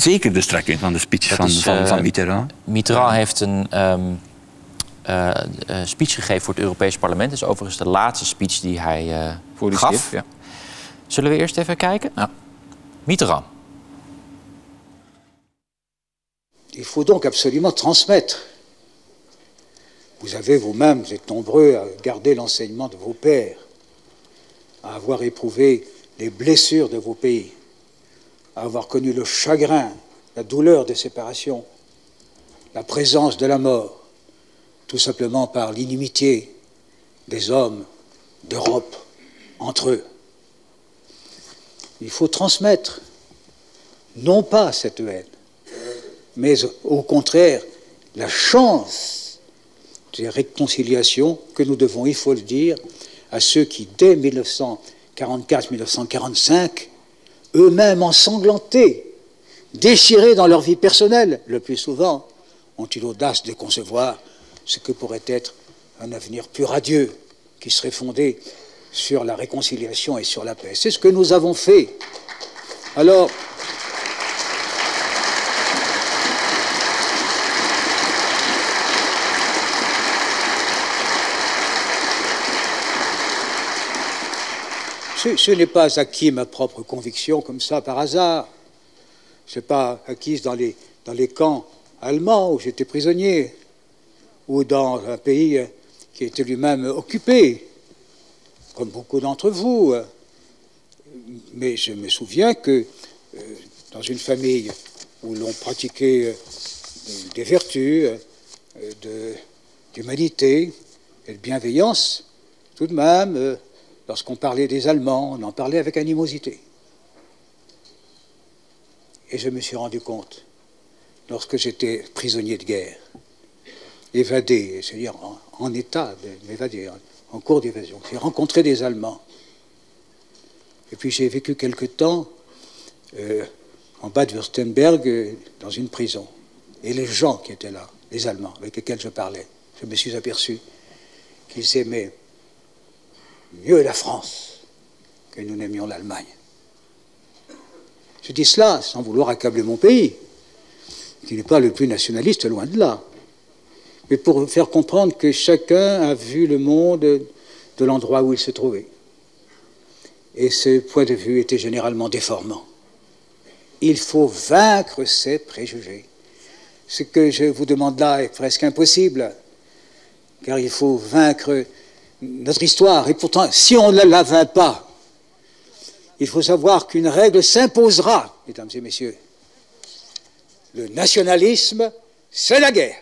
zeker de strekking van de speech van Mitterrand. Mitterrand heeft een speech gegeven voor het Europees Parlement. Dat is overigens de laatste speech die hij gaf. Ja. Zullen we eerst even kijken? Nou, Mitterrand. Il faut donc absolument transmettre. Vous avez vous-même, vous êtes nombreux à garder l'enseignement de vos pères, à avoir éprouvé les blessures de vos pays, à avoir connu le chagrin, la douleur des séparations, la présence de la mort, tout simplement par l'inimitié des hommes d'Europe entre eux. Il faut transmettre, non pas cette haine, mais au contraire, la chance de réconciliation que nous devons, il faut le dire, à ceux qui, dès 1944-1945, eux-mêmes ensanglantés, déchirés dans leur vie personnelle, le plus souvent, ont eu l'audace de concevoir ce que pourrait être un avenir plus radieux, qui serait fondé sur la réconciliation et sur la paix. C'est ce que nous avons fait. Alors, ce n'est pas acquis ma propre conviction comme ça par hasard. Ce n'est pas acquis dans les camps allemands où j'étais prisonnier, ou dans un pays qui était lui-même occupé, comme beaucoup d'entre vous. Mais je me souviens que dans une famille où l'on pratiquait des vertus, d'humanité et de bienveillance, tout de même, lorsqu'on parlait des Allemands, on en parlait avec animosité. Et je me suis rendu compte, lorsque j'étais prisonnier de guerre, évadé, c'est-à-dire en état de m'évader, en cours d'évasion, j'ai rencontré des Allemands. Et puis j'ai vécu quelque temps en Bade-Württemberg, dans une prison. Et les gens qui étaient là, les Allemands avec lesquels je parlais, je me suis aperçu qu'ils aimaient mieux la France que nous n'aimions l'Allemagne. Je dis cela sans vouloir accabler mon pays, qui n'est pas le plus nationaliste, loin de là, mais pour faire comprendre que chacun a vu le monde de l'endroit où il se trouvait. Et ce point de vue était généralement déformant. Il faut vaincre ces préjugés. Ce que je vous demande là est presque impossible, car il faut vaincre notre histoire. Et pourtant, si on ne la vainc pas, il faut savoir qu'une règle s'imposera, mesdames et messieurs. Le nationalisme, c'est la guerre.